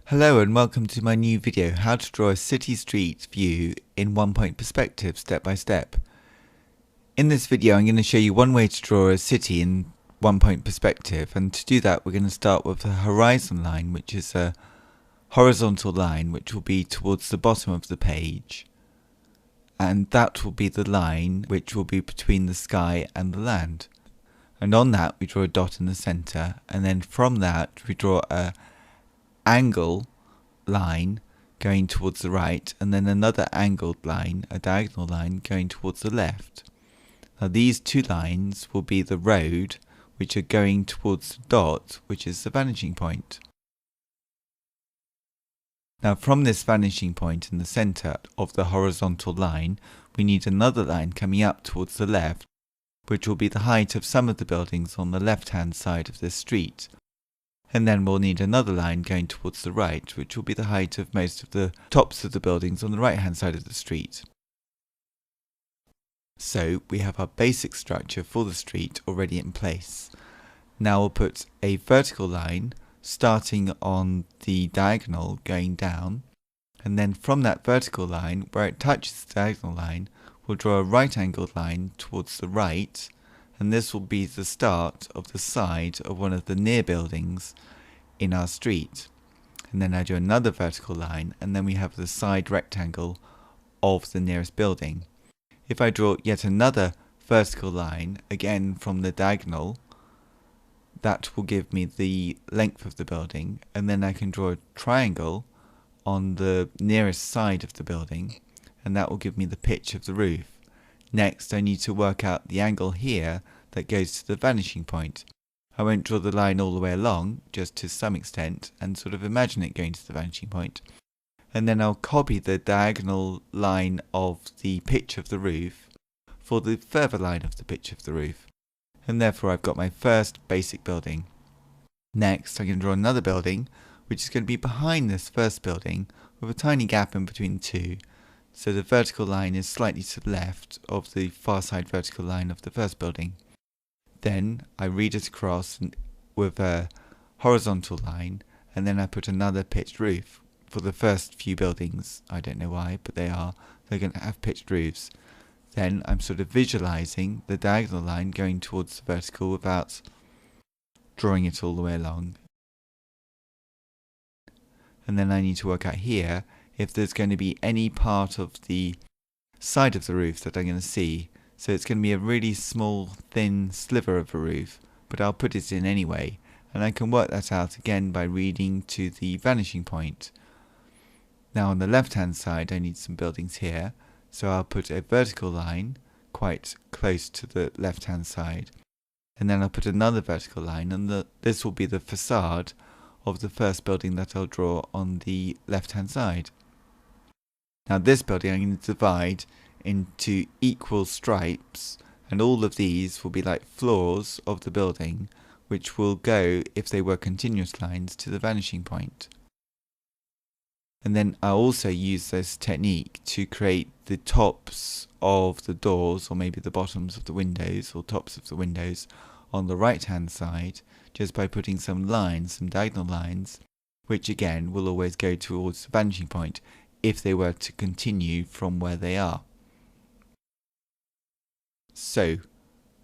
Hello and welcome to my new video, how to draw a city street view in one-point perspective step by step. In this video I'm going to show you one way to draw a city in one-point perspective, and to do that we're going to start with a horizon line, which is a horizontal line which will be towards the bottom of the page, and that will be the line which will be between the sky and the land. And on that we draw a dot in the center, and then from that we draw a angle line going towards the right, and then another angled line, a diagonal line, going towards the left. Now these two lines will be the road which are going towards the dot, which is the vanishing point. Now from this vanishing point in the center of the horizontal line, we need another line coming up towards the left, which will be the height of some of the buildings on the left hand side of this street. And then we'll need another line going towards the right, which will be the height of most of the tops of the buildings on the right hand side of the street. So we have our basic structure for the street already in place. Now we'll put a vertical line starting on the diagonal going down, and then from that vertical line where it touches the diagonal line we'll draw a right angled line towards the right, and this will be the start of the side of one of the near buildings in our street. And then I do another vertical line, and then we have the side rectangle of the nearest building. If I draw yet another vertical line, again from the diagonal, that will give me the length of the building, and then I can draw a triangle on the nearest side of the building, and that will give me the pitch of the roof. Next, I need to work out the angle here that goes to the vanishing point. I won't draw the line all the way along, just to some extent, and sort of imagine it going to the vanishing point. And then I'll copy the diagonal line of the pitch of the roof for the further line of the pitch of the roof. And therefore I've got my first basic building. Next, I'm going to draw another building, which is going to be behind this first building, with a tiny gap in between the two. So the vertical line is slightly to the left of the far side vertical line of the first building. Then I read it across with a horizontal line, and then I put another pitched roof. For the first few buildings, I don't know why, but they're going to have pitched roofs. Then I'm sort of visualizing the diagonal line going towards the vertical without drawing it all the way along. And then I need to work out here if there's going to be any part of the side of the roof that I'm going to see. So it's going to be a really small, thin sliver of a roof, but I'll put it in anyway, and I can work that out again by reading to the vanishing point. Now on the left hand side I need some buildings here, so I'll put a vertical line quite close to the left hand side, and then I'll put another vertical line, and this will be the facade of the first building that I'll draw on the left hand side. Now this building I'm going to divide into equal stripes, and all of these will be like floors of the building, which will go, if they were continuous lines, to the vanishing point. And then I'll also use this technique to create the tops of the doors, or maybe the bottoms of the windows, or tops of the windows on the right hand side, just by putting some lines, some diagonal lines, which again will always go towards the vanishing point if they were to continue from where they are. So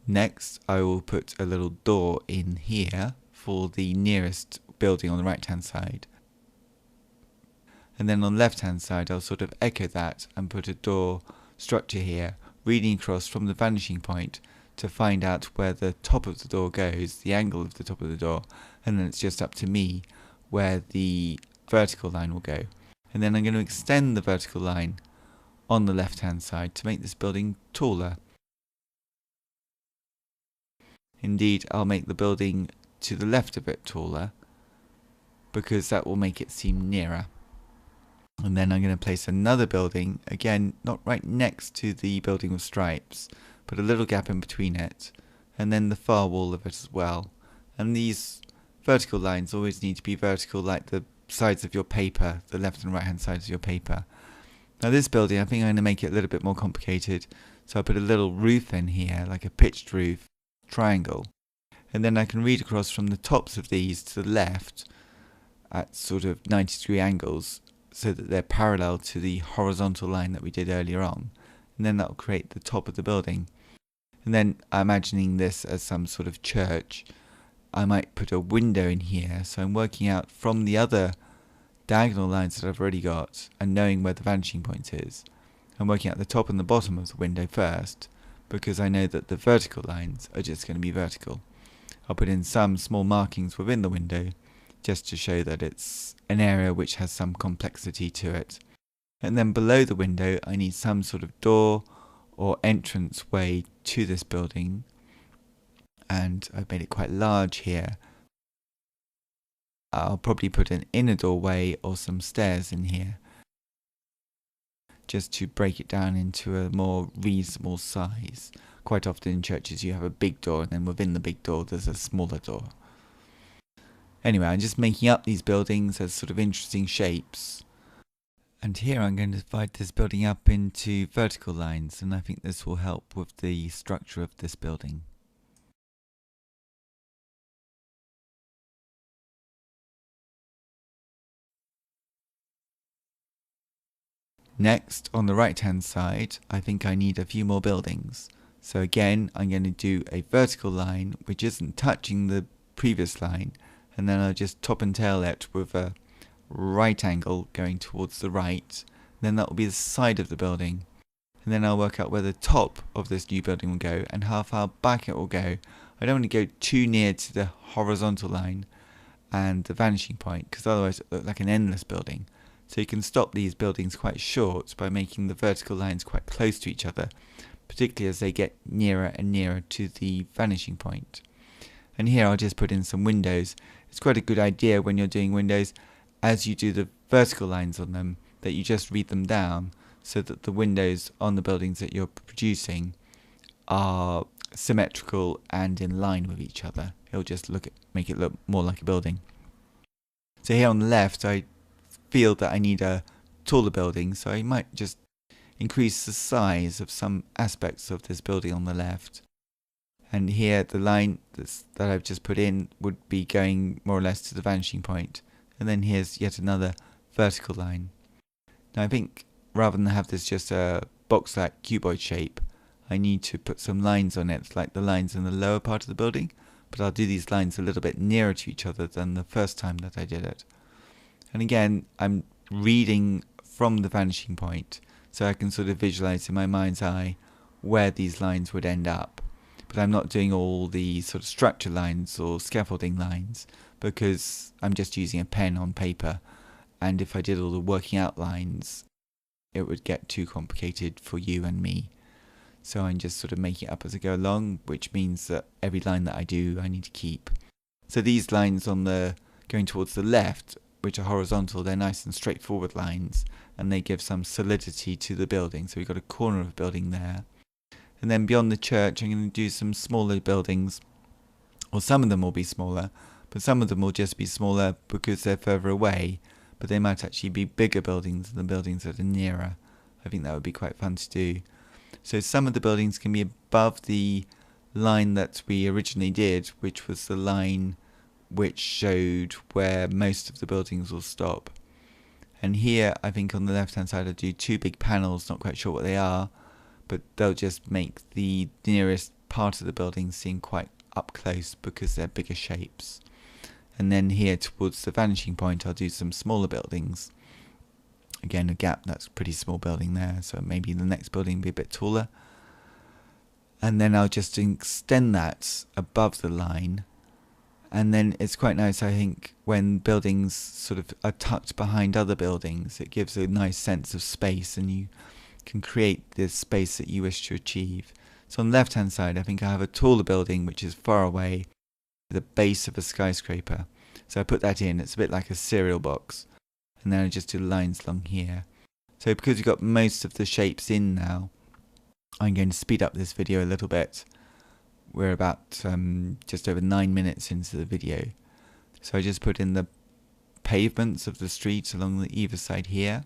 next I will put a little door in here for the nearest building on the right hand side, and then on the left hand side I'll sort of echo that and put a door structure here, reading across from the vanishing point to find out where the top of the door goes, the angle of the top of the door, and then it's just up to me where the vertical line will go. And then I'm going to extend the vertical line on the left hand side to make this building taller. Indeed, I'll make the building to the left a bit taller, because that will make it seem nearer. And then I'm going to place another building, again not right next to the building with stripes, but a little gap in between it, and then the far wall of it as well. And these vertical lines always need to be vertical like the sides of your paper, the left and right hand sides of your paper. Now this building, I think I'm going to make it a little bit more complicated, so I'll put a little roof in here, like a pitched roof triangle, and then I can read across from the tops of these to the left at sort of 90-degree angles so that they're parallel to the horizontal line that we did earlier on. And then that will create the top of the building. And then imagining this as some sort of church, I might put a window in here. So I'm working out from the other diagonal lines that I've already got and knowing where the vanishing point is. I'm working out the top and the bottom of the window first because I know that the vertical lines are just going to be vertical. I'll put in some small markings within the window just to show that it's an area which has some complexity to it. And then below the window I need some sort of door or entrance way to this building, and I've made it quite large here. I'll probably put an inner doorway or some stairs in here just to break it down into a more reasonable size. Quite often in churches you have a big door and then within the big door there's a smaller door. Anyway, I'm just making up these buildings as sort of interesting shapes. And here I'm going to divide this building up into vertical lines, and I think this will help with the structure of this building. Next, on the right hand side, I think I need a few more buildings. So again, I'm going to do a vertical line which isn't touching the previous line, and then I'll just top and tail it with a right angle going towards the right. Then that will be the side of the building. And then I'll work out where the top of this new building will go and how far back it will go. I don't want to go too near to the horizontal line and the vanishing point, because otherwise it will look like an endless building. So you can stop these buildings quite short by making the vertical lines quite close to each other, particularly as they get nearer and nearer to the vanishing point. And here I'll just put in some windows. It's quite a good idea when you're doing windows, as you do the vertical lines on them, that you just read them down so that the windows on the buildings that you're producing are symmetrical and in line with each other. It'll just make it look more like a building. So here on the left I feel that I need a taller building, so I might just increase the size of some aspects of this building on the left. And here the line that I've just put in would be going more or less to the vanishing point. And then here's yet another vertical line. Now I think rather than have this just a box-like cuboid shape, I need to put some lines on it, like the lines in the lower part of the building, but I'll do these lines a little bit nearer to each other than the first time that I did it. And again, I'm reading from the vanishing point, so I can sort of visualize in my mind's eye where these lines would end up. But I'm not doing all the sort of structure lines or scaffolding lines, because I'm just using a pen on paper, and if I did all the working out lines, it would get too complicated for you and me. So I'm just sort of making it up as I go along, which means that every line that I do, I need to keep. So these lines on the going towards the left, which are horizontal, they're nice and straightforward lines, and they give some solidity to the building. So we've got a corner of a building there. And then beyond the church, I'm going to do some smaller buildings, or some of them will be smaller, but some of them will just be smaller because they're further away, but they might actually be bigger buildings than the buildings that are nearer. I think that would be quite fun to do. So some of the buildings can be above the line that we originally did, which was the line which showed where most of the buildings will stop. And here, I think on the left hand side, I'll do two big panels, not quite sure what they are, but they'll just make the nearest part of the building seem quite up close because they're bigger shapes. And then here towards the vanishing point, I'll do some smaller buildings. Again, a gap, that's a pretty small building there, so maybe the next building will be a bit taller. And then I'll just extend that above the line. And then it's quite nice, I think, when buildings sort of are tucked behind other buildings. It gives a nice sense of space, and you can create this space that you wish to achieve. So on the left hand side, I think I have a taller building which is far away, the base of a skyscraper. So I put that in. It's a bit like a cereal box. And then I just do lines along here. So because we've got most of the shapes in now, I'm going to speed up this video a little bit. We're about just over 9 minutes into the video. So I just put in the pavements of the streets along the either side here.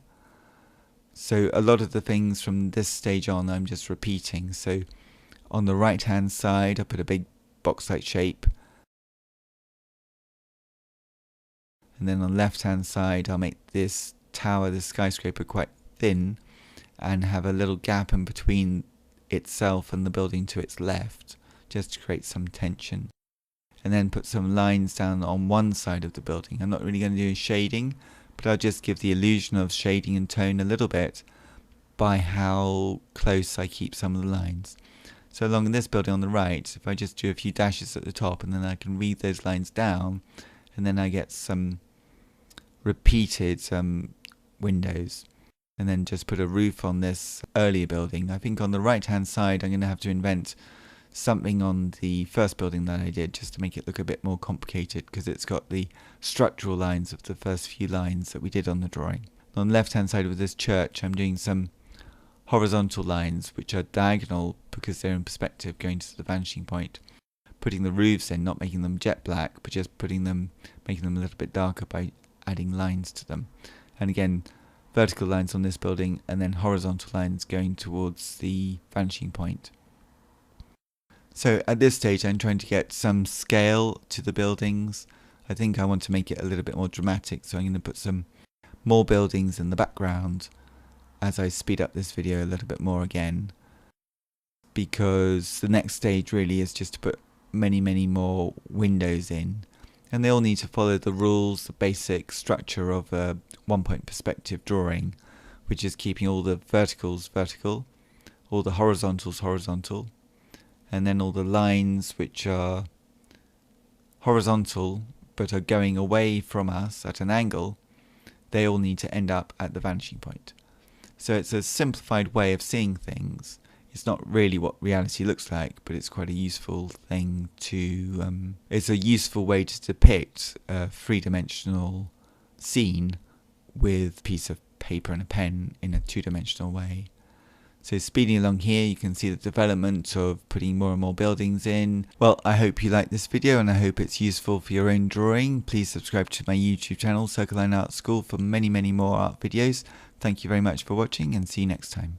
So a lot of the things from this stage on I'm just repeating. So on the right hand side I put a big box-like shape. And then on the left hand side I'll make this tower, this skyscraper, quite thin and have a little gap in between itself and the building to its left, just to create some tension. And then put some lines down on one side of the building. I'm not really going to do shading, but I'll just give the illusion of shading and tone a little bit by how close I keep some of the lines. So along this building on the right, if I just do a few dashes at the top and then I can read those lines down, and then I get some repeated windows, and then just put a roof on this earlier building. I think on the right hand side I'm going to have to invent something on the first building that I did, just to make it look a bit more complicated, because it's got the structural lines of the first few lines that we did on the drawing. On the left hand side of this church I'm doing some horizontal lines which are diagonal because they're in perspective going to the vanishing point. Putting the roofs in, not making them jet black, but just making them a little bit darker by adding lines to them. And again, vertical lines on this building and then horizontal lines going towards the vanishing point. So at this stage I'm trying to get some scale to the buildings. I think I want to make it a little bit more dramatic, so I'm going to put some more buildings in the background as I speed up this video a little bit more again, because the next stage really is just to put many more windows in, and they all need to follow the rules, the basic structure of a one-point perspective drawing, which is keeping all the verticals vertical, all the horizontals horizontal, and then all the lines which are horizontal but are going away from us at an angle, they all need to end up at the vanishing point. So it's a simplified way of seeing things. It's not really what reality looks like, but it's quite a useful thing to... it's a useful way to depict a three-dimensional scene with a piece of paper and a pen in a two-dimensional way. So speeding along here, you can see the development of putting more and more buildings in. Well, I hope you like this video and I hope it's useful for your own drawing. Please subscribe to my YouTube channel, Circle Line Art School, for many more art videos. Thank you very much for watching and see you next time.